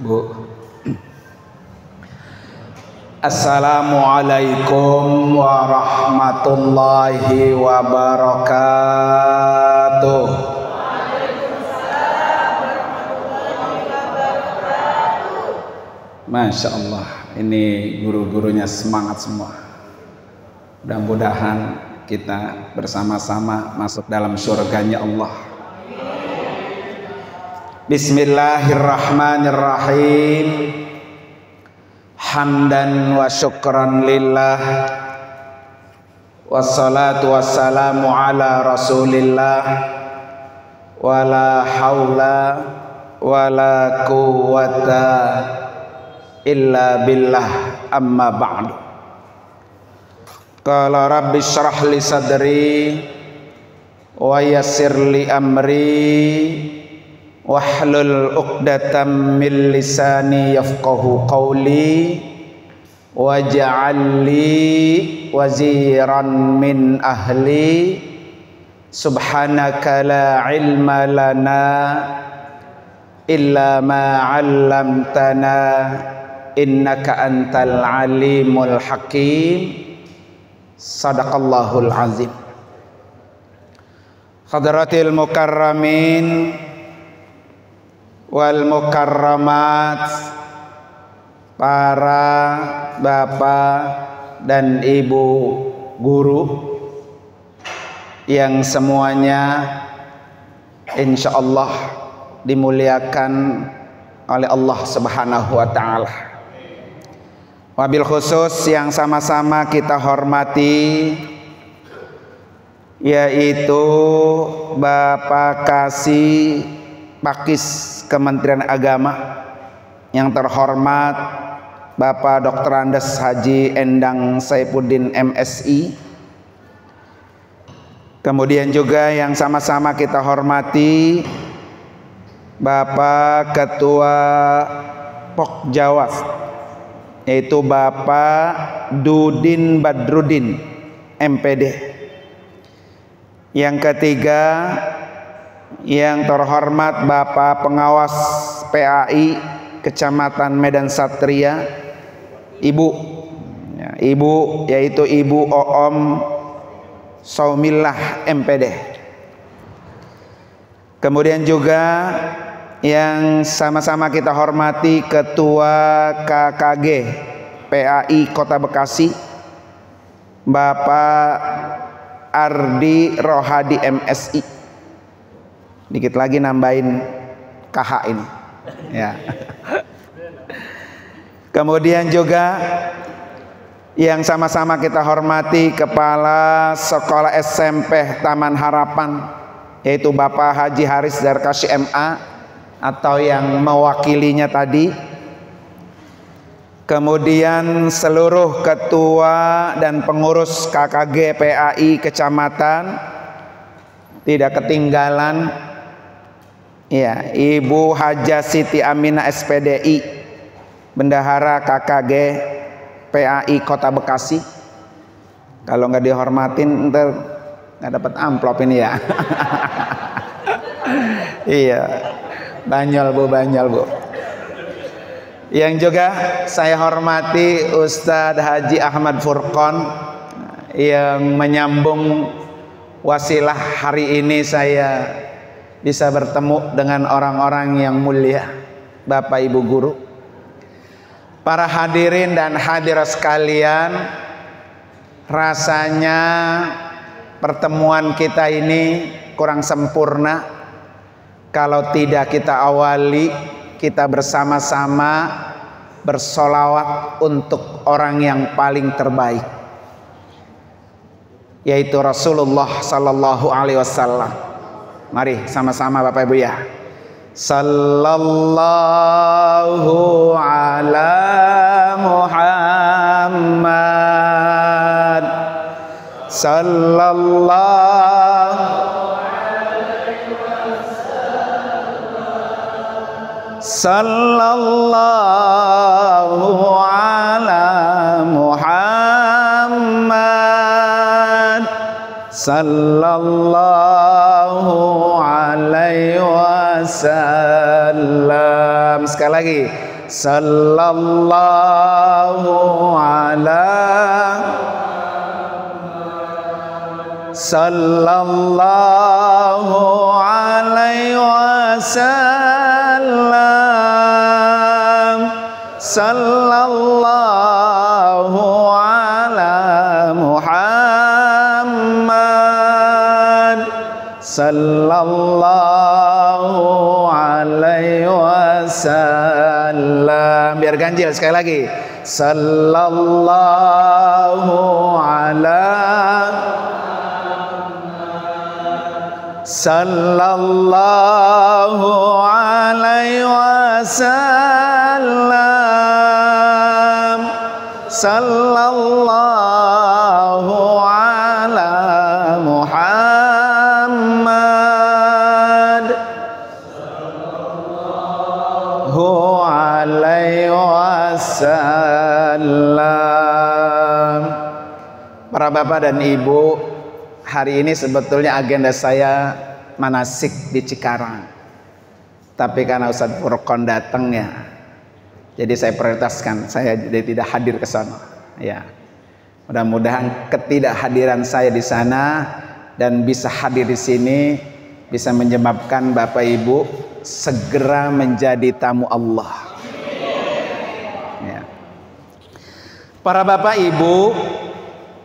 Bu. Assalamualaikum warahmatullahi wabarakatuh. Masya Allah, ini guru-gurunya semangat semua. Mudah-mudahan kita bersama-sama masuk dalam surganya Allah. Bismillahirrahmanirrahim. Hamdan wa syukran lillah, wassalatu wassalamu ala rasulillah, wala hawla wala quwwata illa billah, amma ba'du. Qala rabbi syrah li sadri wa yassir li amri wahlul 'uqdatam min lisani yafqahu qawli waj'al li waziran min ahli subhanaka la ilma lana illa ma 'allamtana innaka antal alimul hakim. Sadaqallahul azim. Hadratil mukarramin wal mukarramat, para bapak dan ibu guru yang semuanya insyaallah dimuliakan oleh Allah Subhanahu wa taala. Wabil khusus yang sama-sama kita hormati yaitu Bapak Kasih Pakis Kementerian Agama yang terhormat Bapak Dr. Andes Haji Endang Saifuddin MSI. Kemudian juga yang sama-sama kita hormati Bapak Ketua Pokjawas yaitu Bapak Dudin Badrudin MPD. Yang ketiga yang terhormat Bapak Pengawas PAI Kecamatan Medan Satria, Ibu yaitu Ibu Oom Saumillah MPD. Kemudian juga yang sama-sama kita hormati Ketua KKG PAI Kota Bekasi, Bapak Ardi Rohadi MSI. Dikit lagi nambahin KH ini ya. Kemudian juga yang sama-sama kita hormati Kepala Sekolah SMP Taman Harapan yaitu Bapak Haji Haris Darkashi MA atau yang mewakilinya tadi. Kemudian seluruh ketua dan pengurus KKG PAI kecamatan, tidak ketinggalan ya Ibu Haja Siti Aminah SPDI Bendahara KKG PAI Kota Bekasi. Kalau nggak dihormatin ntar nggak dapat amplop ini ya. Iya, banyol bu. Yang juga saya hormati Ustadz Haji Ahmad Furqon yang menyambung wasilah hari ini saya bisa bertemu dengan orang-orang yang mulia, Bapak Ibu guru, para hadirin dan hadirat sekalian. Rasanya pertemuan kita ini kurang sempurna kalau tidak kita awali kita bersama-sama bersolawat untuk orang yang paling terbaik, yaitu Rasulullah Sallallahu Alaihi Wasallam. Mari sama-sama Bapak Ibu ya. Sallallahu ala Muhammad. Sallallahu ala Muhammad sallallahu alaihi wasallam. wasallam. Sekali lagi, sallallahu alaihi wasallam. Sallallahu ala Muhammad. Sallallahu alaihi wasallam. Biar ganjil sekali lagi. Sallallahu ala Sallallahu alaihi wasallam. Sallallahu ala Muhammad. Sallallahu alaihi wasallam. Para bapak dan ibu, hari ini sebetulnya agenda saya manasik di Cikarang, tapi karena Ustadz Furqon datang ya, jadi saya prioritaskan, saya jadi tidak hadir ke sana. Ya, mudah-mudahan ketidakhadiran saya di sana dan bisa hadir di sini bisa menyebabkan Bapak Ibu segera menjadi tamu Allah. Ya. Para Bapak Ibu,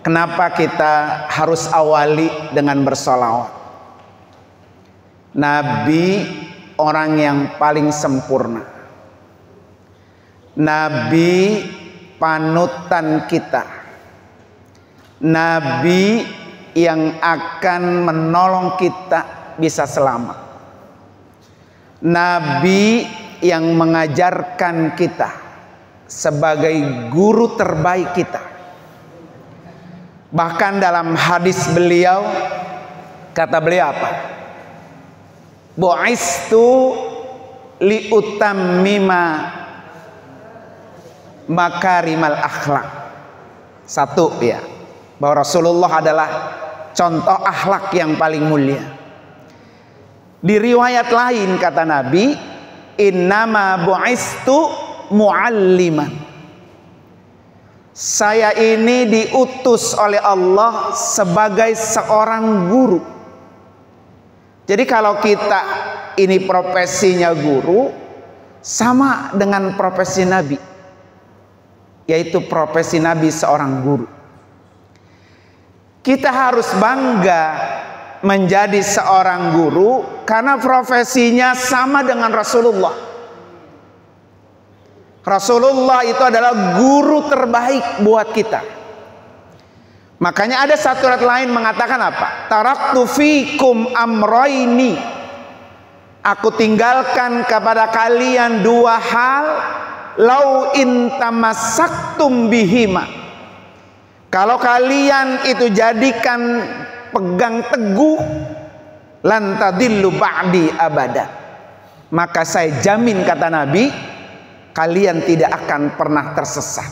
kenapa kita harus awali dengan bersolawat? Nabi orang yang paling sempurna. Nabi panutan kita. Nabi yang akan menolong kita bisa selamat. Nabi yang mengajarkan kita sebagai guru terbaik kita. Bahkan dalam hadis beliau, kata beliau apa? Bu'istu liutammima makarimal akhlak. Satu ya, bahwa Rasulullah adalah contoh akhlak yang paling mulia. Di riwayat lain kata Nabi, innama bu'istu mualliman. Saya ini diutus oleh Allah sebagai seorang guru. Jadi kalau kita ini profesinya guru, sama dengan profesi Nabi, yaitu profesi Nabi seorang guru. Kita harus bangga menjadi seorang guru karena profesinya sama dengan Rasulullah. Rasulullah itu adalah guru terbaik buat kita. Makanya ada satu ayat lain mengatakan apa? Taraktu fikum amroini. Aku tinggalkan kepada kalian dua hal. Lau intamasaktum bihima. Kalau kalian itu jadikan pegang teguh, lan tadillu ba'di abada. Maka saya jamin kata Nabi, kalian tidak akan pernah tersesat.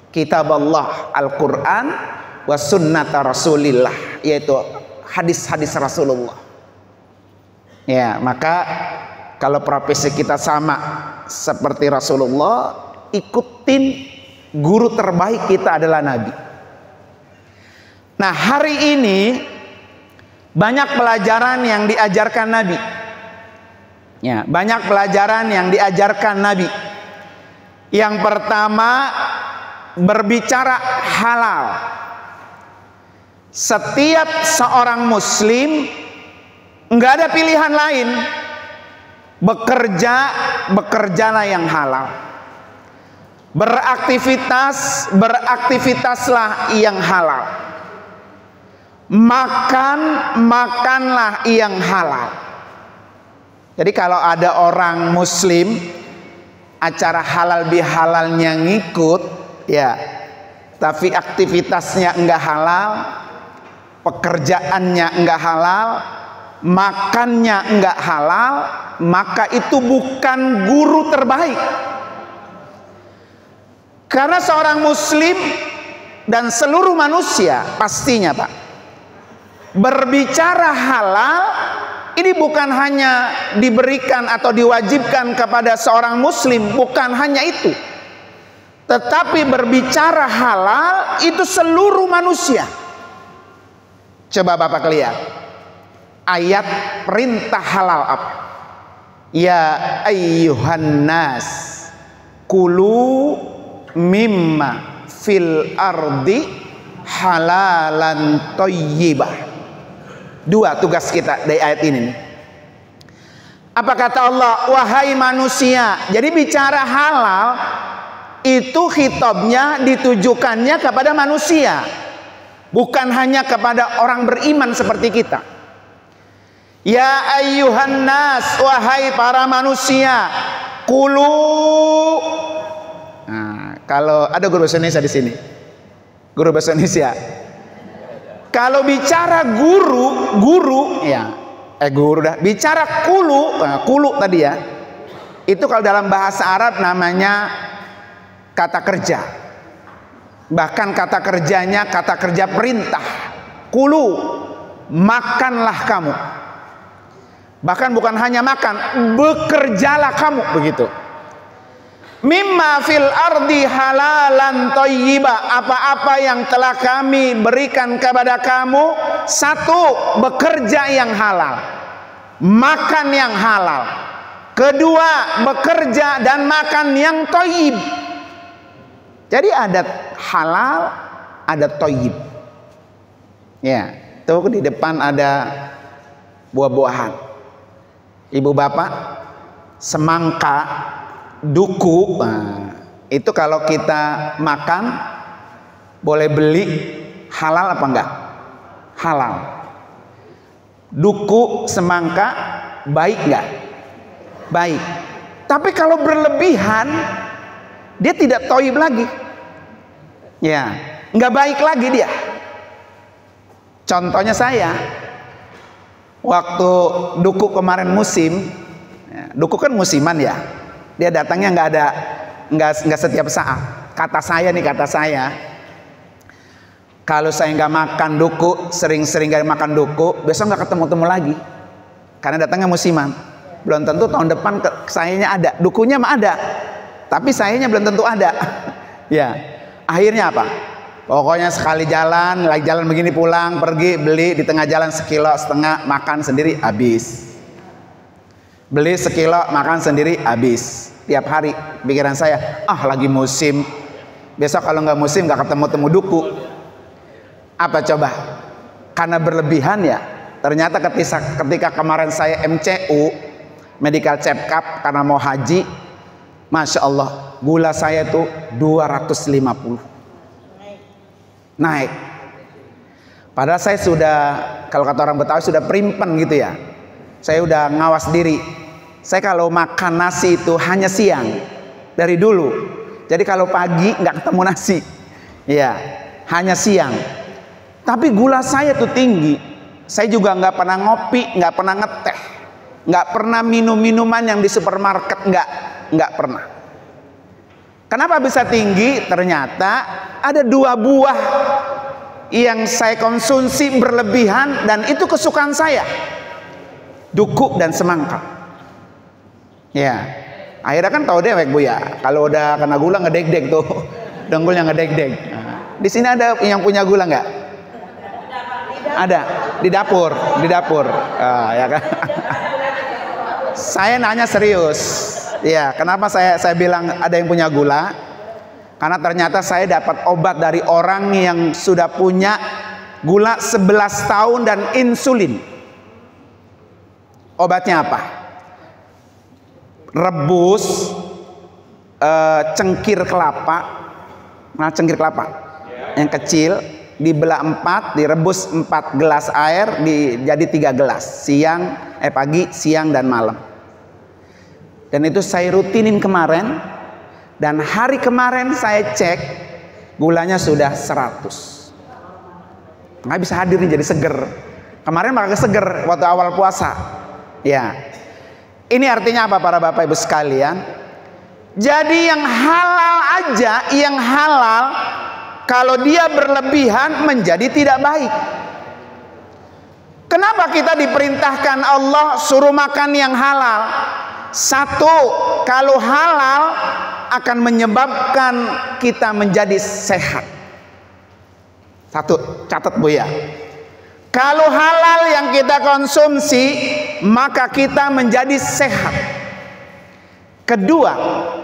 Kitab Allah Al-Quran wa sunnata Rasulillah, yaitu hadis-hadis Rasulullah. Ya, maka kalau profesi kita sama seperti Rasulullah, ikutin guru terbaik kita adalah Nabi. Nah, hari ini banyak pelajaran yang diajarkan Nabi. Ya, banyak pelajaran yang diajarkan Nabi. Yang pertama, berbicara halal. Setiap seorang muslim nggak ada pilihan lain. Bekerjalah yang halal. Beraktivitaslah yang halal. Makanlah yang halal. Jadi kalau ada orang muslim acara halal bihalalnya ngikut, ya, tapi aktivitasnya enggak halal, pekerjaannya enggak halal, makannya enggak halal, maka itu bukan guru terbaik. Karena seorang muslim dan seluruh manusia pastinya, Pak, berbicara halal ini bukan hanya diberikan atau diwajibkan kepada seorang muslim, bukan hanya itu. Tetapi berbicara halal itu seluruh manusia. Coba Bapak lihat ayat perintah halal apa? Ya ayyuhan nas kulu mimma fil ardi halalan thayyibah. Dua tugas kita dari ayat ini. Apa kata Allah? Wahai manusia. Jadi bicara halal itu khitabnya ditujukannya kepada manusia, bukan hanya kepada orang beriman seperti kita. Ya ayyuhan nas, wahai para manusia, kulu. Nah, kalau ada guru bahasa Indonesia di sini, guru bahasa Indonesia. Kalau bicara guru ya, guru dah. Bicara kulu, kulu tadi ya. Itu kalau dalam bahasa Arab namanya kata kerja. Bahkan kata kerjanya kata kerja perintah. Kulu, makanlah kamu. Bahkan bukan hanya makan, bekerjalah kamu, begitu. Mimma fil ardi halalan thayyiba, apa-apa yang telah kami berikan kepada kamu. Satu, bekerja yang halal, makan yang halal. Kedua, bekerja dan makan yang thayyib. Jadi ada halal, ada thayyib. Ya, tuh di depan ada buah-buahan. Ibu bapak, semangka, duku, nah, itu kalau kita makan boleh beli, halal apa enggak? Halal. Duku, semangka baik enggak? Baik. Tapi kalau berlebihan dia tidak thayyib lagi. Ya, enggak baik lagi dia. Contohnya saya waktu duku kemarin musim, ya, duku kan musiman ya. Dia datangnya nggak setiap saat. Kata saya, kalau saya nggak makan duku, sering-sering nggak makan duku, besok nggak ketemu lagi, karena datangnya musiman. Belum tentu tahun depan sayanya ada, dukunya mah ada, tapi sayanya belum tentu ada. Ya, akhirnya apa? Pokoknya sekali jalan, lagi jalan begini pulang, pergi beli di tengah jalan 1,5 kilo, makan sendiri habis. Beli 1 kilo, makan sendiri habis. Tiap hari pikiran saya, lagi musim, besok kalau nggak musim nggak ketemu duku. Apa coba? Karena berlebihan ya. Ternyata ketika kemarin saya MCU, medical check up, karena mau haji, Masya Allah, gula saya tuh 250 naik. Padahal saya sudah, kalau kata orang Betawi, sudah primpen gitu ya. Saya udah ngawas diri. Saya kalau makan nasi itu hanya siang dari dulu. Jadi kalau pagi nggak ketemu nasi, ya hanya siang. Tapi gula saya tuh tinggi. Saya juga nggak pernah ngopi, nggak pernah ngeteh, nggak pernah minum minuman yang di supermarket, nggak pernah. Kenapa bisa tinggi? Ternyata ada 2 buah yang saya konsumsi berlebihan dan itu kesukaan saya, duku dan semangka. Ya, akhirnya kan tahu dewek Bu ya, kalau udah kena gula ngedeg-deg tuh, dengkulnya ngedeg-deg. Nah, di sini ada yang punya gula nggak? Ada di dapur, ya kan? Saya nanya serius, ya. Kenapa saya bilang ada yang punya gula? Karena ternyata saya dapat obat dari orang yang sudah punya gula 11 tahun dan insulin. Obatnya apa? Rebus cengkir kelapa, cengkir kelapa yang kecil, dibelah 4, direbus 4 gelas air, jadi 3 gelas, pagi, siang dan malam. Dan itu saya rutinin kemarin, dan hari kemarin saya cek gulanya sudah 100. Nggak bisa hadir nih, jadi seger. Kemarin malah seger waktu awal puasa. Ya. Ini artinya apa para bapak ibu sekalian? Jadi yang halal aja, yang halal kalau dia berlebihan menjadi tidak baik. Kenapa kita diperintahkan Allah suruh makan yang halal? Satu, kalau halal akan menyebabkan kita menjadi sehat. Satu, catat Bu ya. Kalau halal yang kita konsumsi, maka kita menjadi sehat. Kedua,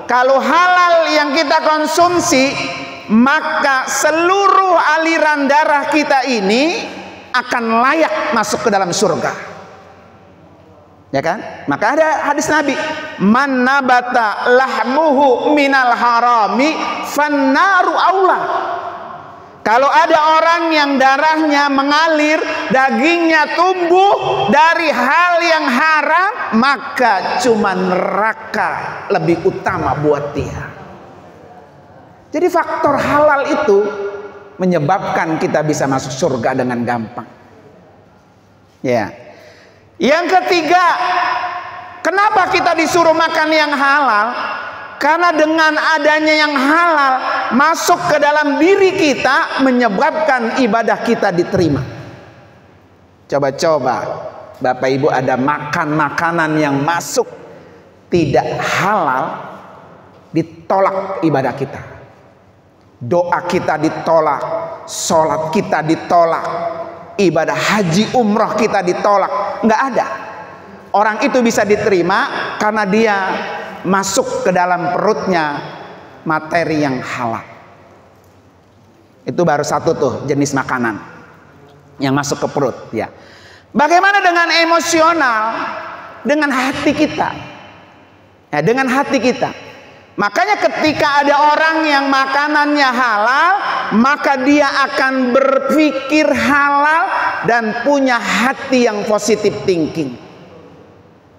kalau halal yang kita konsumsi, maka seluruh aliran darah kita ini akan layak masuk ke dalam surga. Ya kan? Maka ada hadis Nabi, man nabata lahmuhu minal harami fannaru aula. Kalau ada orang yang darahnya mengalir, dagingnya tumbuh dari hal yang haram, maka cuma neraka lebih utama buat dia. Jadi faktor halal itu menyebabkan kita bisa masuk surga dengan gampang. Ya. Yang ketiga, kenapa kita disuruh makan yang halal? Karena dengan adanya yang halal masuk ke dalam diri kita, menyebabkan ibadah kita diterima. Coba-coba Bapak Ibu ada makan makanan yang masuk tidak halal, ditolak ibadah kita. Doa kita ditolak, sholat kita ditolak, ibadah haji umrah kita ditolak. Nggak ada. Orang itu bisa diterima karena dia masuk ke dalam perutnya materi yang halal. Itu baru satu tuh jenis makanan yang masuk ke perut ya. Bagaimana dengan emosional? Dengan hati kita ya, dengan hati kita. Makanya ketika ada orang yang makanannya halal, maka dia akan berpikir halal dan punya hati yang positive thinking.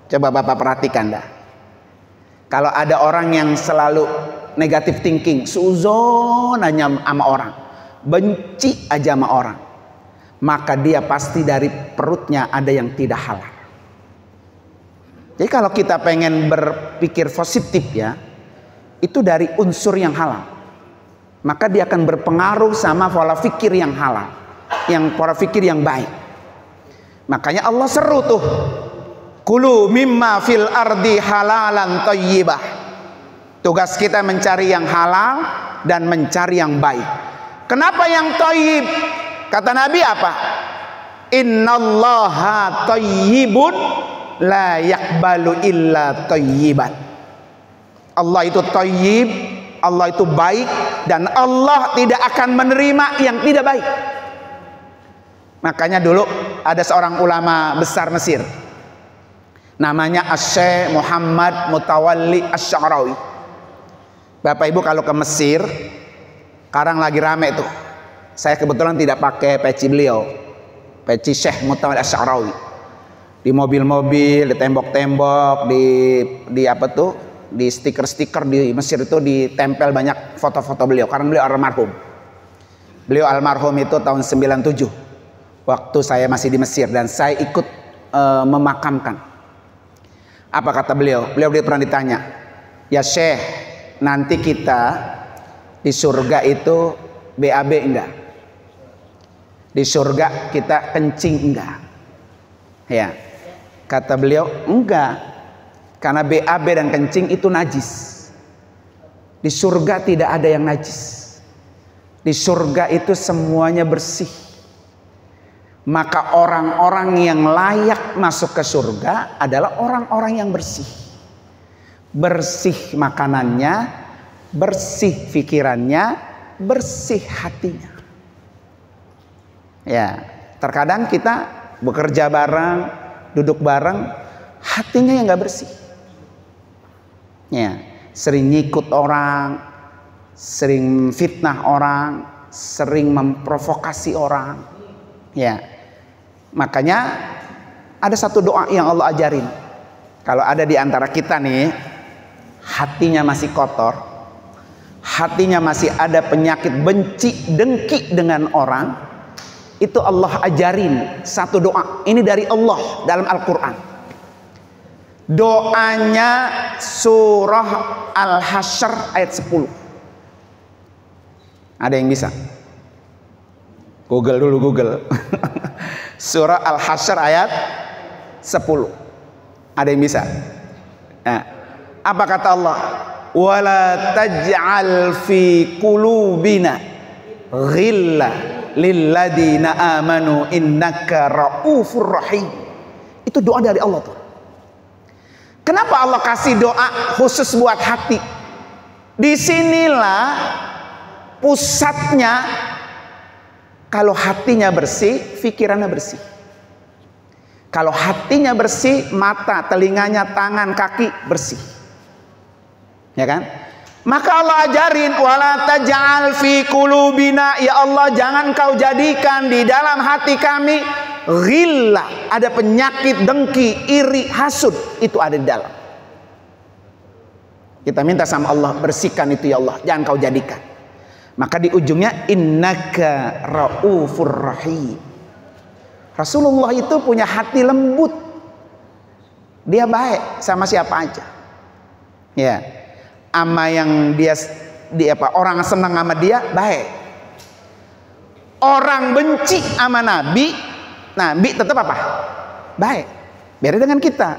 Coba Bapak perhatikan dah. Kalau ada orang yang selalu negative thinking, suzon aja sama orang, benci aja sama orang, maka dia pasti dari perutnya ada yang tidak halal. Jadi kalau kita pengen berpikir positif ya, itu dari unsur yang halal, maka dia akan berpengaruh sama pola pikir yang halal, yang pola pikir yang baik. Makanya Allah seru tuh, kulu mimma fil ardi halalan thayyibah. Tugas kita mencari yang halal dan mencari yang baik. Kenapa yang thayyib? Kata Nabi apa? Innallaha thayyibun la yaqbalu illa thayyiban. Allah itu thayyib, Allah itu baik, dan Allah tidak akan menerima yang tidak baik. Makanya dulu ada seorang ulama besar Mesir, namanya Asy-Syaikh Muhammad Mutawalli Asy-Sya'rawi. Bapak Ibu kalau ke Mesir, sekarang lagi rame tuh. Saya kebetulan tidak pakai peci beliau, peci Syekh Mutawalli Asy-Sya'rawi. Di mobil-mobil, di tembok-tembok, di apa tuh? Di stiker-stiker di Mesir itu ditempel banyak foto-foto beliau karena beliau almarhum. Beliau almarhum itu tahun 97 waktu saya masih di Mesir dan saya ikut memakamkan. Apa kata beliau? Beliau pernah ditanya, ya Syekh, nanti kita di surga itu BAB enggak? Di surga kita kencing enggak? Ya, kata beliau enggak. Karena BAB dan kencing itu najis. Di surga tidak ada yang najis. Di surga itu semuanya bersih. Maka orang-orang yang layak masuk ke surga adalah orang-orang yang bersih. Bersih makanannya, bersih pikirannya, bersih hatinya. Ya, terkadang kita bekerja bareng, duduk bareng, hatinya yang nggak bersih. Ya, sering ngikut orang, sering fitnah orang, sering memprovokasi orang. Ya, makanya ada satu doa yang Allah ajarin. Kalau ada di antara kita nih, hatinya masih kotor, hatinya masih ada penyakit benci, dengki dengan orang, itu Allah ajarin satu doa. Ini dari Allah dalam Al-Quran. Doanya surah Al-Hasyr ayat 10. Ada yang bisa? Google dulu, Google. Surah Al-Hasyr ayat 10. Ada yang bisa? Nah, apa kata Allah? Wala taj'al fi qulubina ghilla lilladina amanu innaka raufur rahim. Itu doa dari Allah tuh. Kenapa Allah kasih doa khusus buat hati? Disinilah pusatnya. Kalau hatinya bersih, pikirannya bersih. Kalau hatinya bersih, mata, telinganya, tangan, kaki bersih. Ya kan? Maka Allah ajarin, wala taj'al fi qulubina, ya Allah jangan kau jadikan di dalam hati kami ghillah, ada penyakit dengki, iri, hasud, itu ada di dalam. Kita minta sama Allah, bersihkan itu ya Allah, jangan kau jadikan. Maka di ujungnya innaka raufur rahim. Rasulullah itu punya hati lembut. Dia baik sama siapa aja. Ya. Ama yang dia orang senang sama dia baik. Orang benci sama Nabi tetap apa? Baik. Beda dengan kita.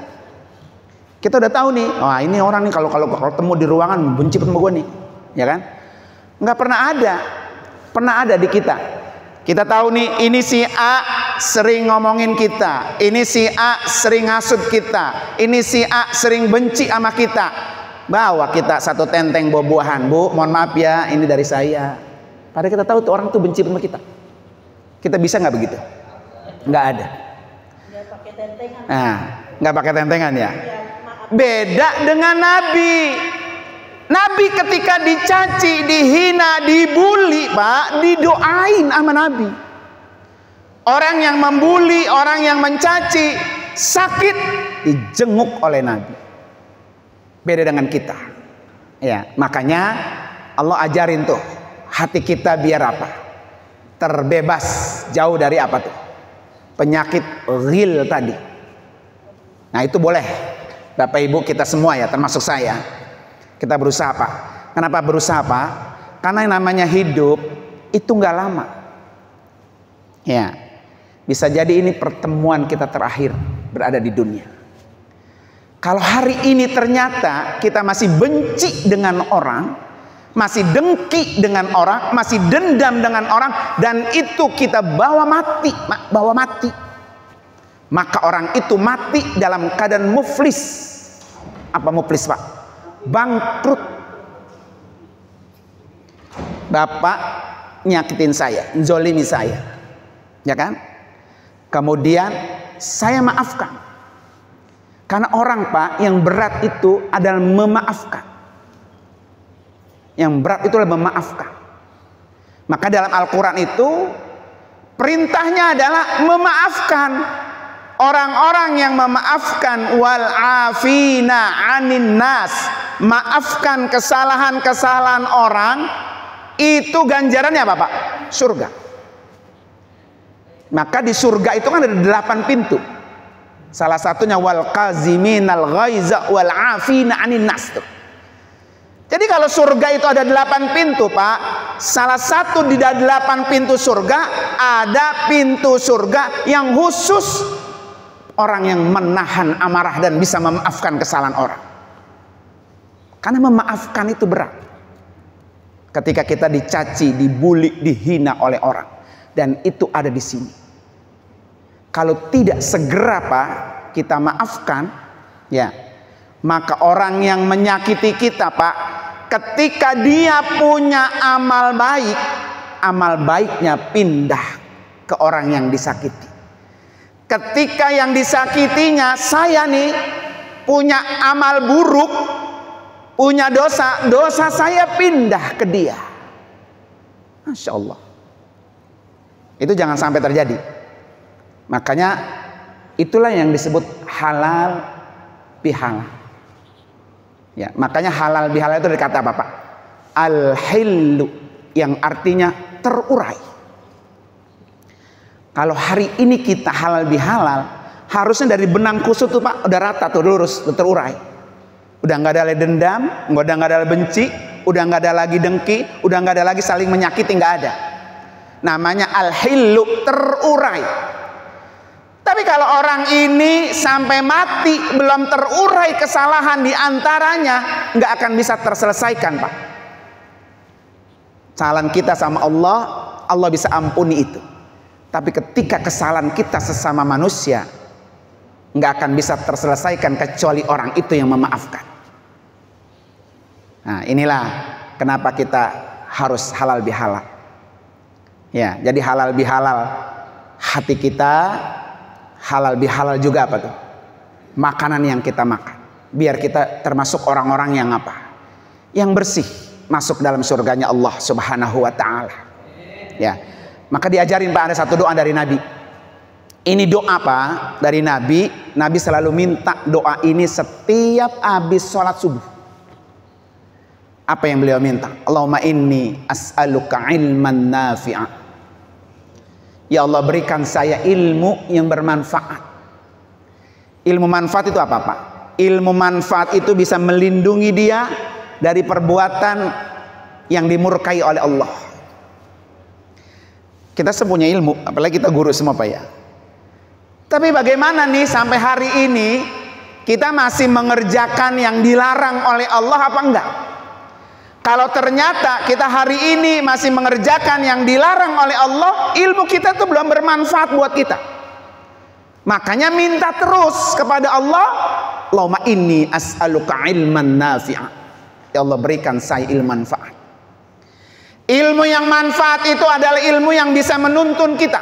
Kita udah tahu nih, wah ini orang nih kalau ketemu di ruangan benci sama gue nih, ya kan? Nggak pernah ada di kita. Kita tahu nih, ini si A sering ngomongin kita, ini si A sering ngasut kita, ini si A sering benci sama kita. Bawa kita satu tenteng buah-buahan, Bu, mohon maaf ya, ini dari saya. Padahal kita tahu tuh orang tuh benci sama kita. Kita bisa nggak begitu? Nggak ada. Nggak pakai tentengan. Nah, nggak pakai tentengan ya. Beda dengan Nabi. Nabi ketika dicaci, dihina, dibully, Pak, didoain sama Nabi. Orang yang membuli, orang yang mencaci, sakit, dijenguk oleh Nabi. Beda dengan kita. Ya, makanya Allah ajarin tuh hati kita biar apa? Terbebas, jauh dari apa tuh? Penyakit ghil tadi. Nah, itu boleh. Bapak Ibu kita semua ya, termasuk saya. Kita berusaha Pak. Kenapa berusaha Pak? Karena yang namanya hidup itu nggak lama. Ya, bisa jadi ini pertemuan kita terakhir berada di dunia. Kalau hari ini ternyata kita masih benci dengan orang, masih dengki dengan orang, masih dendam dengan orang, dan itu kita bawa mati, maka orang itu mati dalam keadaan muflis. Apa muflis Pak? Bangkrut. Bapak nyakitin saya, zolimi saya, ya kan? Kemudian saya maafkan. Karena orang Pak, yang berat itu adalah memaafkan. Yang berat itu adalah memaafkan. Maka dalam Al-Quran itu perintahnya adalah memaafkan. Orang-orang yang memaafkan wal afina anin nas, maafkan kesalahan-kesalahan orang, itu ganjarannya apa Pak? Surga. Maka di surga itu kan ada 8 pintu. Salah satunya wal qaziminal ghaiza wal afina anin nas. Jadi kalau surga itu ada 8 pintu Pak, salah satu di 8 pintu surga ada pintu surga yang khusus orang yang menahan amarah dan bisa memaafkan kesalahan orang. Karena memaafkan itu berat. Ketika kita dicaci, dibully, dihina oleh orang, dan itu ada di sini. Kalau tidak segera Pak kita maafkan, ya, maka orang yang menyakiti kita Pak, ketika dia punya amal baik, amal baiknya pindah ke orang yang disakiti. Ketika yang disakitinya, saya nih punya amal buruk, punya dosa, dosa saya pindah ke dia. Masya Allah. Itu jangan sampai terjadi. Makanya itulah yang disebut halal bihalal. Ya, makanya halal bihalal itu dikata apa Pak? Al-hillu, yang artinya terurai. Kalau hari ini kita halal bihalal, harusnya dari benang kusut tuh Pak udah rata tuh, lurus, udah terurai. Udah nggak ada lagi dendam, udah nggak ada lagi benci, udah nggak ada lagi dengki, udah nggak ada lagi saling menyakiti, nggak ada. Namanya al-hillu, terurai. Tapi kalau orang ini sampai mati belum terurai kesalahan di antaranya, nggak akan bisa terselesaikan, Pak. Kesalahan kita sama Allah, Allah bisa ampuni itu. Tapi ketika kesalahan kita sesama manusia, nggak akan bisa terselesaikan kecuali orang itu yang memaafkan. Nah, inilah kenapa kita harus halal bihalal. Ya, jadi halal bihalal hati kita, halal bihalal juga apa tuh? Makanan yang kita makan. Biar kita termasuk orang-orang yang apa? Yang bersih, masuk dalam surganya Allah Subhanahu wa taala. Ya. Maka diajarin Pak, ada satu doa dari Nabi. Ini doa Pak dari Nabi. Nabi selalu minta doa ini setiap habis sholat subuh. Apa yang beliau minta? Allahumma inni as'aluka ilman nafi'a. Ya Allah, berikan saya ilmu yang bermanfaat. Ilmu manfaat itu apa Pak? Ilmu manfaat itu bisa melindungi dia dari perbuatan yang dimurkai oleh Allah. Kita semua punya ilmu, apalagi kita guru semua Pak ya. Tapi bagaimana nih sampai hari ini kita masih mengerjakan yang dilarang oleh Allah apa enggak? Kalau ternyata kita hari ini masih mengerjakan yang dilarang oleh Allah, ilmu kita itu belum bermanfaat buat kita. Makanya minta terus kepada Allah, Allahumma inni as'aluka ilman nafi'a. Ya Allah, berikan saya ilmu manfaat. Ilmu yang manfaat itu adalah ilmu yang bisa menuntun kita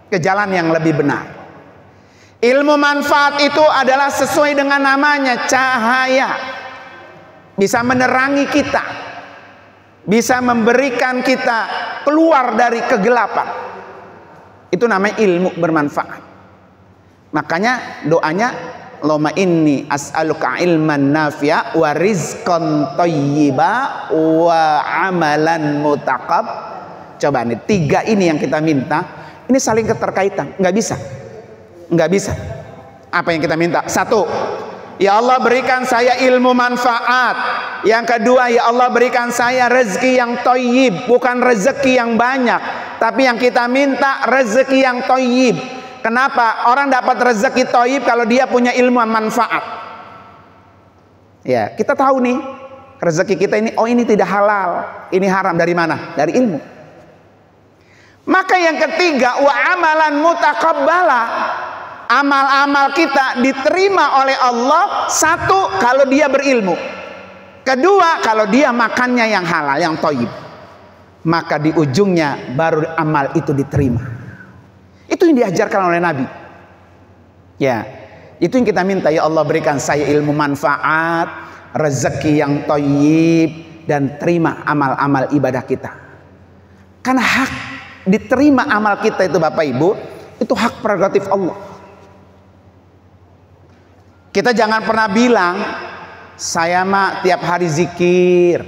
ke jalan yang lebih benar. Ilmu manfaat itu adalah sesuai dengan namanya, cahaya. Bisa menerangi kita, bisa memberikan kita keluar dari kegelapan. Itu namanya ilmu bermanfaat. Makanya doanya, Allahumma inni as'aluka ilman nafi'a wa rizqan thayyiba wa amalan mutaqab. Coba nih, tiga ini yang kita minta, ini saling keterkaitan. Nggak bisa. Apa yang kita minta? Satu, ya Allah berikan saya ilmu manfaat. Yang kedua, ya Allah berikan saya rezeki yang thayyib, bukan rezeki yang banyak, tapi yang kita minta rezeki yang thayyib. Kenapa? Orang dapat rezeki thayyib kalau dia punya ilmu manfaat. Ya, kita tahu nih rezeki kita ini, oh ini tidak halal, ini haram. Dari mana? Dari ilmu. Maka yang ketiga, wa amalan mutaqabbala. Amal-amal kita diterima oleh Allah. Satu, kalau dia berilmu. Kedua, kalau dia makannya yang halal, yang thayyib. Maka di ujungnya baru amal itu diterima. Itu yang diajarkan oleh Nabi. Ya, itu yang kita minta. Ya Allah berikan saya ilmu manfaat, rezeki yang thayyib, dan terima amal-amal ibadah kita. Karena hak diterima amal kita itu Bapak Ibu, itu hak prerogatif Allah. Kita jangan pernah bilang, saya mah tiap hari zikir,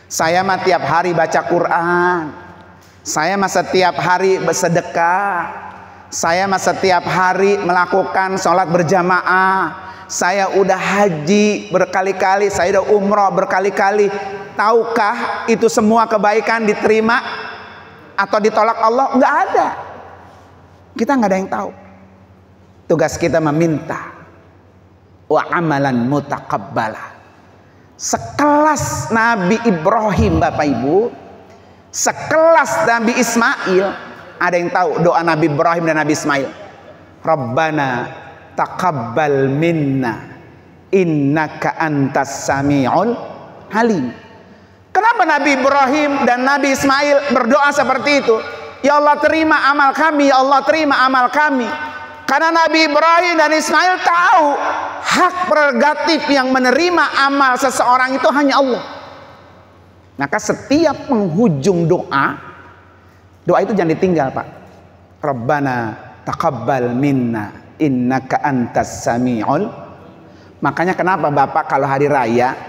saya mah tiap hari baca Quran, saya mah setiap hari bersedekah, saya mah setiap hari melakukan sholat berjamaah, saya udah haji berkali-kali, saya udah umroh berkali-kali. Tahukah itu semua kebaikan diterima atau ditolak Allah? Nggak ada. Kita nggak ada yang tahu. Tugas kita meminta. Wa amalan mutaqabbala. Sekelas Nabi Ibrahim Bapak Ibu, sekelas Nabi Ismail. Ada yang tahu doa Nabi Ibrahim dan Nabi Ismail? Rabbana taqabbal minna innaka antas sami'ul halim. Kenapa Nabi Ibrahim dan Nabi Ismail berdoa seperti itu? Ya Allah terima amal kami, ya Allah terima amal kami. Karena Nabi Ibrahim dan Ismail tahu hak prerogatif yang menerima amal seseorang itu hanya Allah. Maka setiap penghujung doa itu jangan ditinggal Pak. Rabbana taqabbal minna innaka antas sami'ul. Makanya kenapa Bapak kalau hari raya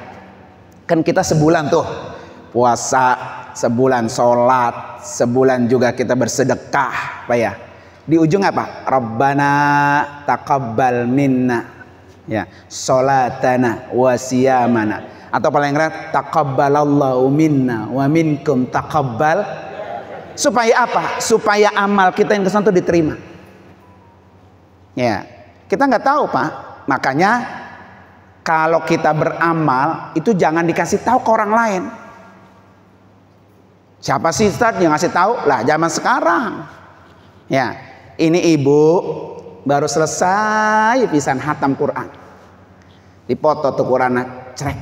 kan kita sebulan tuh puasa, sebulan sholat, sebulan juga kita bersedekah Pak ya. Di ujung apa? Rabbana taqabbal minna, ya, sholatana wa siyamana. Atau paling rendah, taqabbalallahu minna wa minkum taqabbal. Supaya apa? Supaya amal kita yang kesana itu diterima. Ya, kita nggak tahu Pak. Makanya kalau kita beramal itu jangan dikasih tahu ke orang lain. Siapa sih Ustaz yang ngasih tahu? Lah zaman sekarang. Ya, ini ibu baru selesai pisan hatam Quran. Dipoto tuh Qurannya, cerek.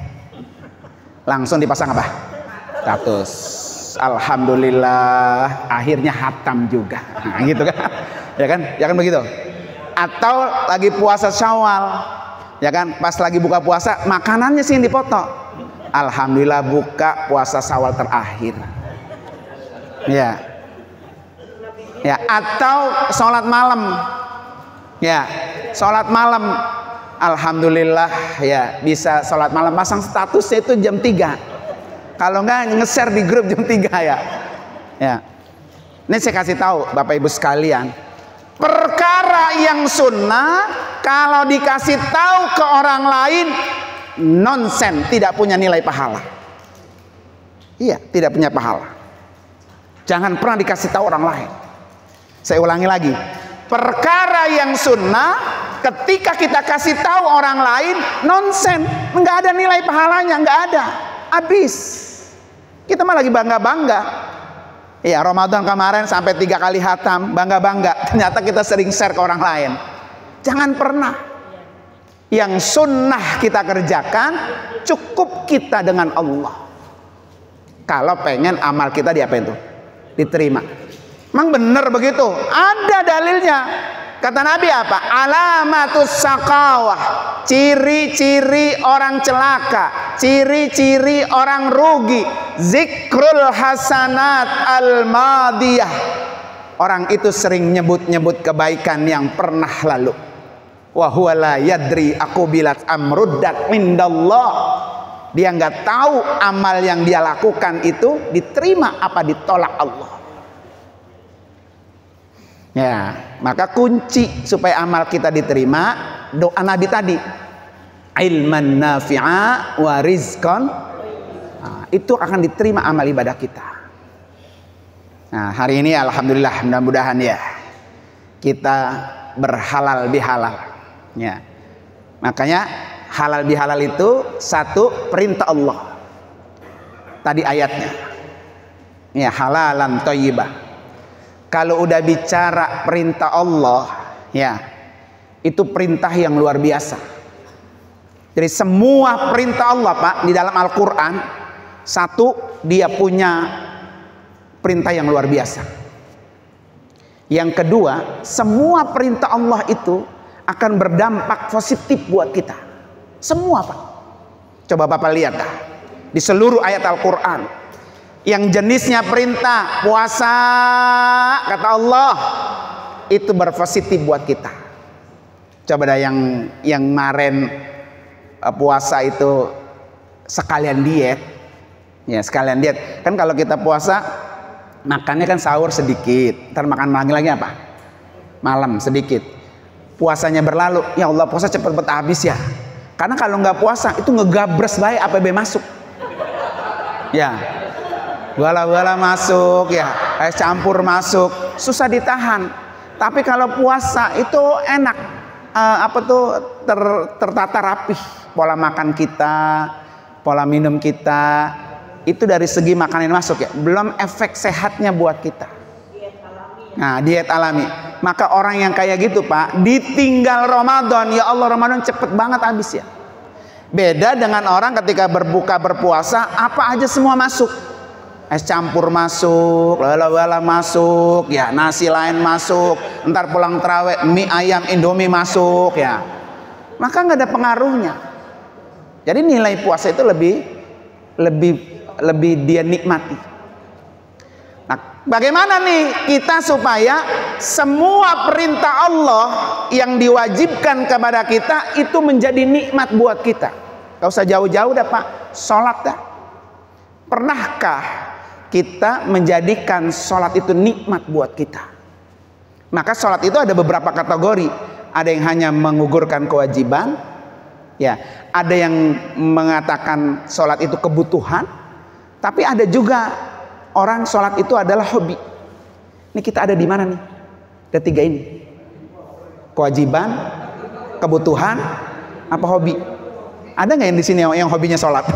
Langsung dipasang apa? Status. Alhamdulillah akhirnya hatam juga. Nah, gitu kan? Ya kan? Ya kan begitu. Atau lagi puasa Syawal. Ya kan? Pas lagi buka puasa, makanannya sih yang dipoto. Alhamdulillah buka puasa Syawal terakhir. Ya. Ya, atau sholat malam. Ya, sholat malam. Alhamdulillah ya bisa sholat malam, pasang statusnya itu jam 3. Kalau enggak nge-share di grup jam 3 ya. Ya. Ini saya kasih tahu Bapak Ibu sekalian, perkara yang sunnah kalau dikasih tahu ke orang lain nonsen, tidak punya nilai pahala. Iya, tidak punya pahala. Jangan pernah dikasih tahu orang lain. Saya ulangi lagi, perkara yang sunnah ketika kita kasih tahu orang lain nonsen, nggak ada nilai pahalanya, nggak ada, habis. Kita mah lagi bangga-bangga. Ya, Ramadan kemarin sampai 3 kali hatam, bangga-bangga. Ternyata kita sering share ke orang lain. Jangan pernah. Yang sunnah kita kerjakan, cukup kita dengan Allah. Kalau pengen amal kita diapain tuh? Diterima. Emang benar begitu? Ada dalilnya. Kata Nabi apa? Alamatus saqawah. Ciri-ciri orang celaka, ciri-ciri orang rugi. Zikrul hasanat al-madiyah. Orang itu sering nyebut-nyebut kebaikan yang pernah lalu. Wa huwa la yadri aqubilat amruddat mindallah. Dia nggak tahu amal yang dia lakukan itu diterima apa ditolak Allah. Ya, maka kunci supaya amal kita diterima doa Nabi tadi. Ilman nafi'a wa rizqan. Nah, itu akan diterima amal ibadah kita. Nah, hari ini alhamdulillah mudah-mudahan ya kita berhalal bihalal. Ya. Makanya halal bihalal itu satu perintah Allah. Tadi ayatnya. Ya, halalan thayyibah. Kalau udah bicara perintah Allah, ya, itu perintah yang luar biasa. Jadi semua perintah Allah Pak di dalam Al-Quran, satu dia punya perintah yang luar biasa. Yang kedua, semua perintah Allah itu akan berdampak positif buat kita. Semua Pak. Coba Bapak lihat dah. Di seluruh ayat Al-Quran. Yang jenisnya perintah puasa, kata Allah, itu berpositif buat kita. Coba dah yang kemarin puasa itu sekalian diet. Ya, sekalian diet. Kan kalau kita puasa makannya kan sahur sedikit, ntar makan lagi apa? Malam sedikit. Puasanya berlalu, ya Allah puasa cepet habis ya. Karena kalau nggak puasa itu ngegabres baik APB masuk. Ya. Wala-wala masuk ya, es campur masuk, susah ditahan. Tapi kalau puasa itu enak, tertata rapih. Pola makan kita, pola minum kita, itu dari segi makanan masuk ya. Belum efek sehatnya buat kita. Nah, diet alami. Maka orang yang kayak gitu Pak, ditinggal Ramadan, ya Allah Ramadan cepet banget habis ya. Beda dengan orang ketika berbuka berpuasa, apa aja semua masuk. Es campur masuk, lala-lala masuk, ya nasi lain masuk, ntar pulang terawih mie ayam indomie masuk ya. Maka nggak ada pengaruhnya. Jadi nilai puasa itu lebih dia nikmati. Nah, bagaimana nih kita supaya semua perintah Allah yang diwajibkan kepada kita itu menjadi nikmat buat kita? Gak usah jauh-jauh dah Pak, sholat dah. Pernahkah kita menjadikan sholat itu nikmat buat kita? Maka sholat itu ada beberapa kategori. Ada yang hanya menggugurkan kewajiban, ya. Ada yang mengatakan sholat itu kebutuhan, tapi ada juga orang sholat itu adalah hobi. Ini kita ada di mana nih? Ketiga ini. Kewajiban, kebutuhan, apa hobi? Ada nggak yang di sini yang hobinya sholat?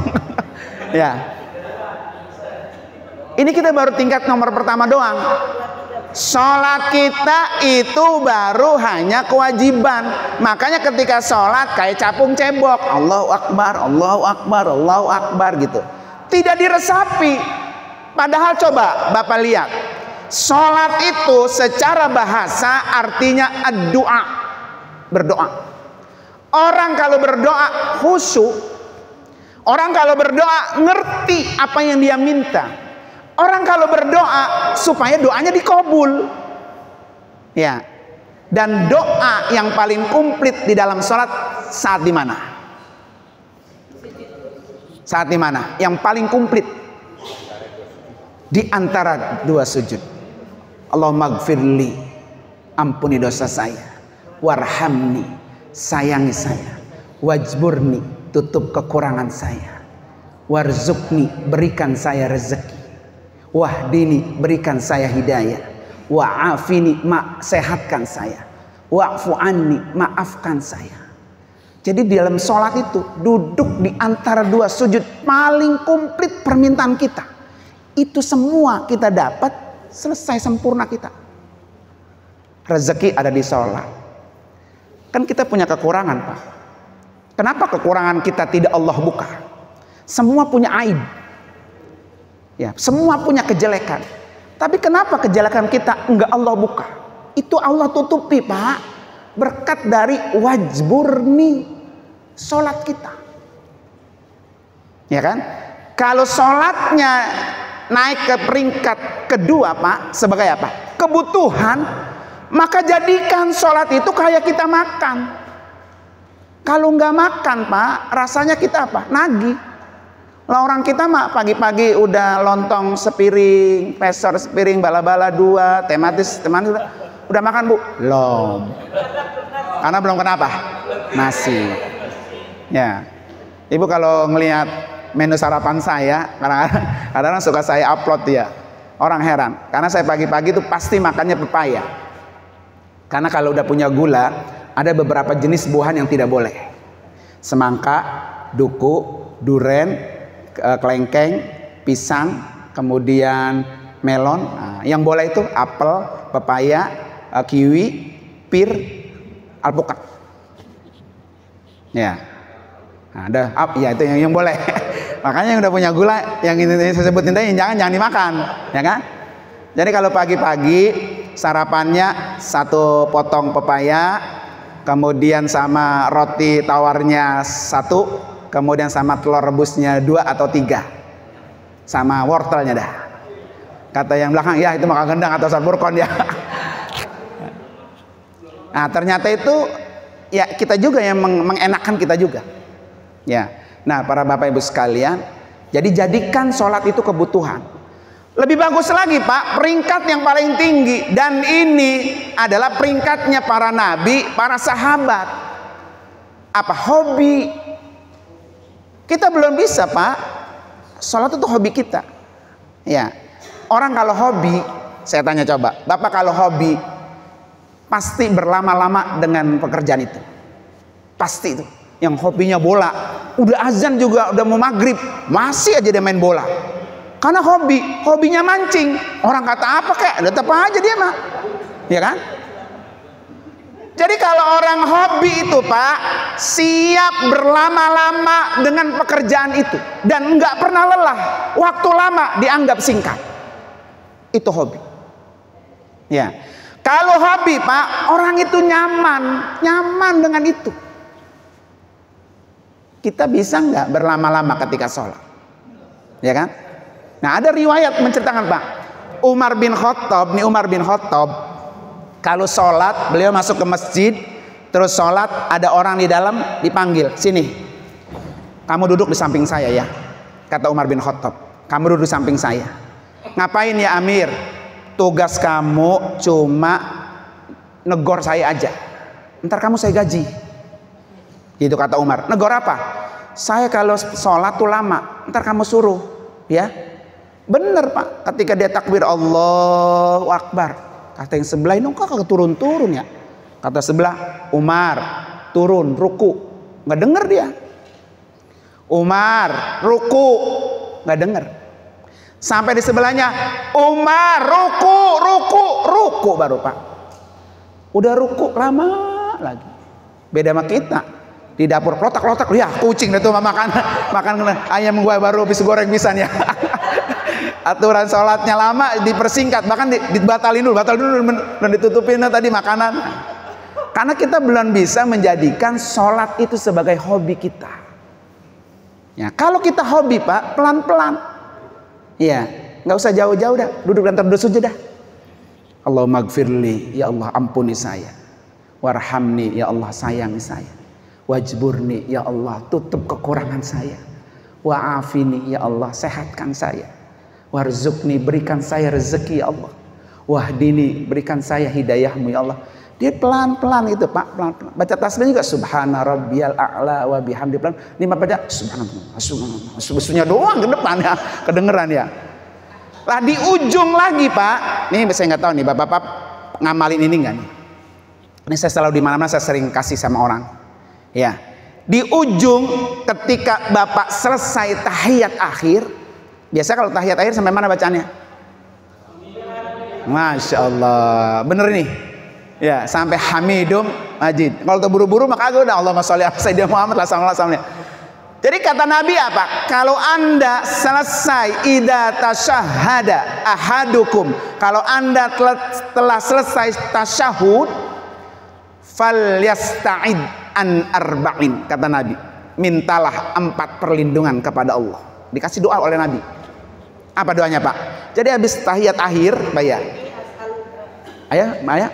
Ya. Ini kita baru tingkat nomor pertama doang. Sholat kita itu baru hanya kewajiban. Makanya ketika sholat kayak capung cebok, Allahu Akbar, Allahu Akbar, Allahu Akbar gitu. Tidak diresapi. Padahal coba Bapak lihat, sholat itu secara bahasa artinya ad-du'a, berdoa. Orang kalau berdoa khusyuk, orang kalau berdoa ngerti apa yang dia minta. Orang kalau berdoa supaya doanya dikabul. Ya. Dan doa yang paling komplit di dalam sholat saat di mana? Saat di mana? Yang paling komplit di antara dua sujud. Allahumma gfirli, ampuni dosa saya. Warhamni, sayangi saya. Wajburni, tutup kekurangan saya. Warzukni, berikan saya rezeki. Wahdini, berikan saya hidayah. Wa'afini, sehatkan saya. Wa'fu anni, maafkan saya. Jadi di dalam sholat itu duduk di antara dua sujud paling komplit permintaan kita. Itu semua kita dapat, selesai sempurna kita. Rezeki ada di sholat. Kan kita punya kekurangan, Pak. Kenapa kekurangan kita tidak Allah buka? Semua punya aib. Ya, semua punya kejelekan. Tapi kenapa kejelekan kita enggak Allah buka? Itu Allah tutupi, Pak. Berkat dari wajburni, sholat kita. Ya kan? Kalau sholatnya naik ke peringkat kedua, Pak, sebagai apa? Kebutuhan, maka jadikan sholat itu kayak kita makan. Kalau nggak makan, Pak, rasanya kita apa? Nagih. Lah orang kita mah pagi-pagi udah lontong sepiring, pesor sepiring, bala-bala dua, tematis udah makan, Bu? Belum. Karena belum kenapa? Nasi. Ya. Ibu kalau ngelihat menu sarapan saya, kadang-kadang suka saya upload ya. Orang heran, karena saya pagi-pagi itu pasti makannya pepaya. Karena kalau udah punya gula, ada beberapa jenis buahan yang tidak boleh. Semangka, duku, duren, kelengkeng, pisang, kemudian melon. Nah, yang boleh itu apel, pepaya, kiwi, pir, alpukat. Ya. Nah, ya itu yang boleh. Makanya yang udah punya gula, yang ini saya sebutin tadi, jangan dimakan, ya kan? Jadi kalau pagi-pagi sarapannya satu potong pepaya, kemudian sama roti tawarnya satu, kemudian sama telur rebusnya 2 atau 3, sama wortelnya dah. Kata yang belakang, ya itu makan gendang atau sarburkon ya. Nah ternyata itu ya kita juga yang mengenakan kita juga. Ya. Nah para bapak ibu sekalian, jadi jadikan sholat itu kebutuhan. Lebih bagus lagi, Pak, peringkat yang paling tinggi, dan ini adalah peringkatnya para nabi, para sahabat. Apa? Hobi. Kita belum bisa, Pak. Sholat itu hobi kita. Ya. Orang kalau hobi, saya tanya coba, Bapak kalau hobi pasti berlama-lama dengan pekerjaan itu. Pasti itu. Yang hobinya bola, udah azan juga, udah mau maghrib, masih aja dia main bola. Karena hobinya mancing. Orang kata apa kayak, tetap aja dia mah. Ya kan? Jadi kalau orang hobi itu, Pak, siap berlama-lama dengan pekerjaan itu dan enggak pernah lelah. Waktu lama dianggap singkat. Itu hobi. Ya. Kalau hobi, Pak, orang itu nyaman dengan itu. Kita bisa enggak berlama-lama ketika sholat? Ya kan? Nah, ada riwayat menceritakan, Pak, Umar bin Khattab, kalau sholat, beliau masuk ke masjid, terus sholat, ada orang di dalam, dipanggil, sini, kamu duduk di samping saya ya, kata Umar bin Khattab, kamu duduk di samping saya. Ngapain ya Amir? Tugas kamu cuma negor saya aja, ntar kamu saya gaji. Gitu kata Umar. Negor apa? Saya kalau sholat tuh lama, ntar kamu suruh, ya. Bener, Pak, ketika dia takbir Allahu Akbar, kata yang sebelah ini kok kagak turun-turun ya. Kata sebelah, Umar turun ruku, nggak denger dia. Umar ruku, nggak denger. Sampai di sebelahnya, Umar ruku baru Pak. Udah ruku lama lagi. Beda sama kita. Di dapur klotak-klotak, ya kucing itu makan ayam gua baru habis goreng pisan ya. Aturan sholatnya lama dipersingkat, bahkan dibatalin dulu dan ditutupin tadi makanan. Karena kita belum bisa menjadikan sholat itu sebagai hobi kita. Ya, kalau kita hobi Pak, pelan-pelan. Ya, nggak usah jauh-jauh dah, duduk dan terduduk saja dah. Allahumma gfirli, ya Allah ampuni saya. Warhamni, ya Allah sayangi saya. Wajburni, ya Allah tutup kekurangan saya. Wa'afini, ya Allah sehatkan saya. Warzuqni, berikan saya rezeki ya Allah. Wahdini, berikan saya hidayahmu ya Allah. Dia pelan-pelan itu Pak, pelan-pelan. Baca tasbih juga subhana rabbiyal a'la wa bihamdi, pelan. Ini baca subhanallah, subhanallah doang ke depan ya, kedengeran ya. Lah di ujung lagi Pak, nih saya nggak tahu nih bapak-bapak ngamalin ini nggak nih? Ini saya selalu di mana-mana saya sering kasih sama orang. Ya, di ujung ketika bapak selesai tahiyat akhir, biasa kalau tahiyat akhir sampai mana bacaannya? Masya Allah, bener nih. Ya, sampai Hamidum Majid. Kalau terburu-buru maka agak udah Allahumma sholli ala sayyidina Muhammad sallallahu alaihi wasallam. Jadi kata Nabi apa? Kalau Anda selesai idza tasyahhada ahadukum, kalau Anda telah selesai tasyahud, falyasta'id an arba'in, kata Nabi. Mintalah 4 perlindungan kepada Allah. Dikasih doa oleh Nabi. Apa doanya Pak? Jadi habis tahiyat akhir, Pak ya. Ayah.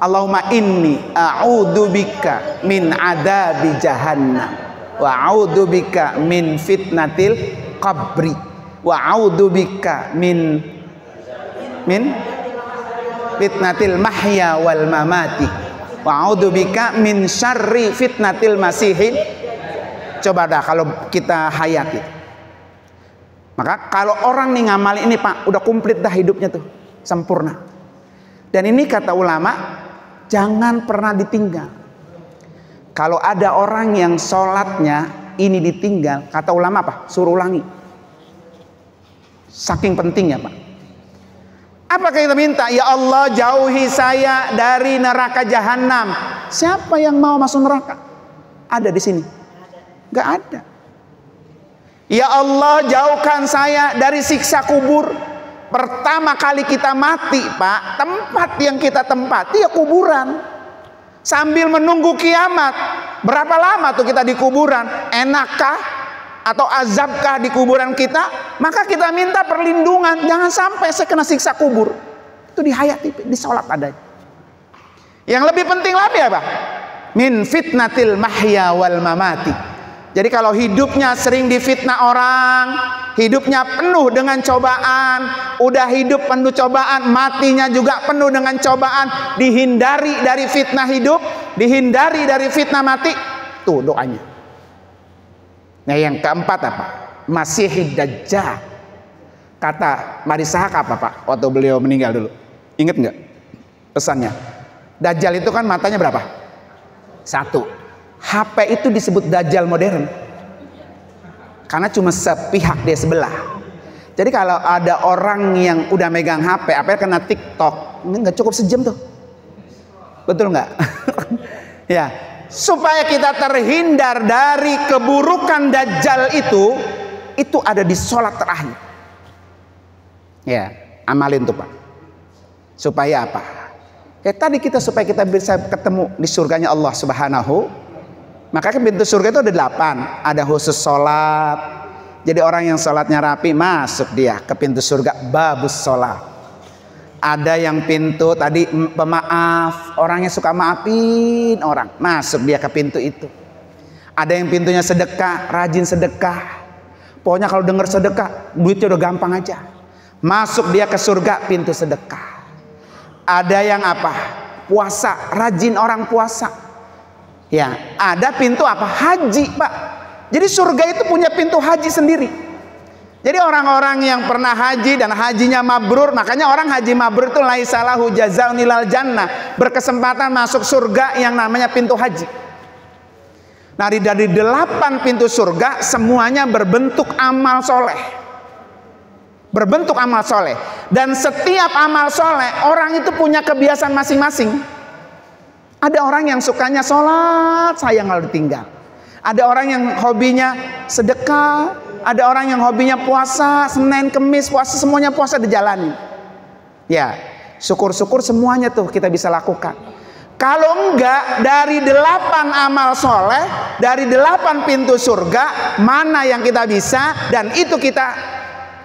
Allahumma inni a'udzubika min adabi jahannam wa a'udzubika min fitnatil qabri wa a'udzubika min fitnatil mahya wal mamati wa a'udzubika min syarri fitnatil masihin. Coba dah kalau kita hayati. Maka kalau orang nih ngamal ini Pak, udah komplit dah hidupnya tuh, sempurna. Dan ini kata ulama, jangan pernah ditinggal. Kalau ada orang yang sholatnya ini ditinggal, kata ulama apa? Suruh ulangi. Saking pentingnya Pak. Apa kita minta? Ya Allah jauhi saya dari neraka jahanam. Siapa yang mau masuk neraka? Ada di sini? Gak ada. Ya Allah jauhkan saya dari siksa kubur. Pertama kali kita mati Pak, tempat yang kita tempati ya kuburan. Sambil menunggu kiamat, berapa lama tuh kita di kuburan? Enakkah atau azabkah di kuburan kita? Maka kita minta perlindungan, jangan sampai saya kena siksa kubur. Itu di hayati, di sholat ada. Yang lebih penting lagi apa? Min fitnatil mahya wal mamati. Jadi kalau hidupnya sering difitnah orang, hidupnya penuh dengan cobaan, udah hidup penuh cobaan, matinya juga penuh dengan cobaan, dihindari dari fitnah hidup, dihindari dari fitnah mati. Tuh doanya. Nah yang keempat apa? Masihid Dajjal. Kata Marisahak apa Pak? Waktu beliau meninggal dulu. Ingat nggak pesannya? Dajjal itu kan matanya berapa? 1. HP itu disebut Dajjal modern karena cuma sepihak dia sebelah. Jadi kalau ada orang yang udah megang HP, apa kena TikTok, ini nggak cukup sejam tuh, betul nggak? Ya, supaya kita terhindar dari keburukan Dajjal itu ada di sholat terakhir. Ya, amalin tuh Pak. Supaya apa? Ya tadi supaya kita bisa ketemu di surganya Allah Subhanahu. Maka kan pintu surga itu ada 8. Ada khusus sholat. Jadi orang yang sholatnya rapi masuk dia ke pintu surga babus sholat. Ada yang pintu tadi pemaaf, orangnya suka maafin orang, masuk dia ke pintu itu. Ada yang pintunya sedekah, rajin sedekah. Pokoknya kalau dengar sedekah, duitnya udah gampang aja. Masuk dia ke surga pintu sedekah. Ada yang apa? Puasa, rajin orang puasa. Ya, ada pintu apa? Haji, Pak. Jadi surga itu punya pintu haji sendiri. Jadi orang-orang yang pernah haji dan hajinya mabrur, makanya orang haji mabrur itu laisalahu jazaa'un ilal jannah, berkesempatan masuk surga yang namanya pintu haji. Nah, dari 8 pintu surga semuanya berbentuk amal soleh. Berbentuk amal soleh. Dan setiap amal soleh orang itu punya kebiasaan masing-masing. Ada orang yang sukanya sholat, sayang kalau ditinggal. Ada orang yang hobinya sedekah. Ada orang yang hobinya puasa, Senin, Kemis, puasa, semuanya puasa dijalani. Ya, syukur-syukur semuanya tuh kita bisa lakukan. Kalau enggak, dari 8 amal soleh, dari 8 pintu surga, mana yang kita bisa dan itu kita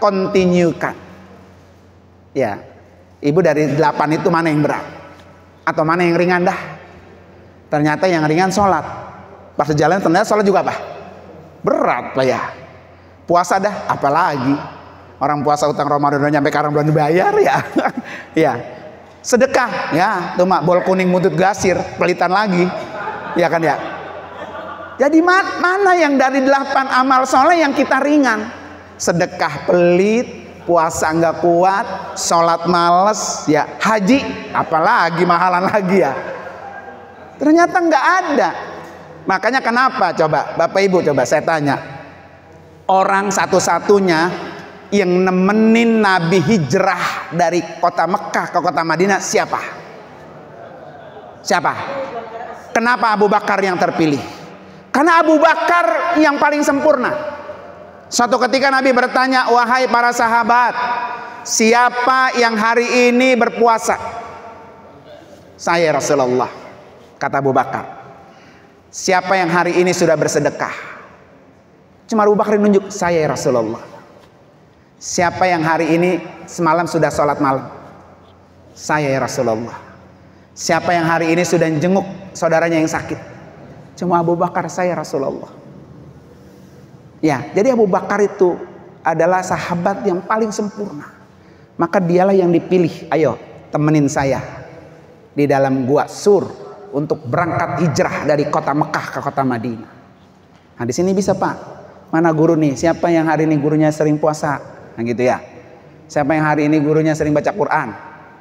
continuekan. Ya, ibu dari 8 itu mana yang berat? Atau mana yang ringan dah? Ternyata yang ringan sholat. Pas jalan ternyata sholat juga apa? Berat lah ya. Puasa dah, apalagi. Orang puasa utang Ramadan udah nyampe sekarang belum dibayar ya. Ya. Sedekah, ya, tuh mak bol kuning muntut gasir, pelitan lagi, ya kan ya. Jadi mana yang dari 8 amal soleh yang kita ringan? Sedekah pelit, puasa nggak kuat, sholat males, ya, haji, apalagi mahalan lagi ya. Ternyata nggak ada. Makanya kenapa? Coba Bapak Ibu coba saya tanya, orang satu-satunya yang nemenin Nabi hijrah dari kota Mekah ke kota Madinah siapa? Siapa? Kenapa Abu Bakar yang terpilih? Karena Abu Bakar yang paling sempurna. Suatu ketika Nabi bertanya, wahai para sahabat, siapa yang hari ini berpuasa? Saya Rasulullah, kata Abu Bakar. Siapa yang hari ini sudah bersedekah? Cuma Abu Bakar nunjuk, saya Rasulullah. Siapa yang hari ini semalam sudah sholat malam? Saya ya Rasulullah. Siapa yang hari ini sudah jenguk saudaranya yang sakit? Cuma Abu Bakar, saya Rasulullah. Ya, jadi Abu Bakar itu adalah sahabat yang paling sempurna. Maka dialah yang dipilih. Ayo temenin saya di dalam gua Sur untuk berangkat hijrah dari kota Mekah ke kota Madinah. Nah di sini bisa Pak. Mana guru nih? Siapa yang hari ini gurunya sering puasa? Nah gitu ya. Siapa yang hari ini gurunya sering baca Quran?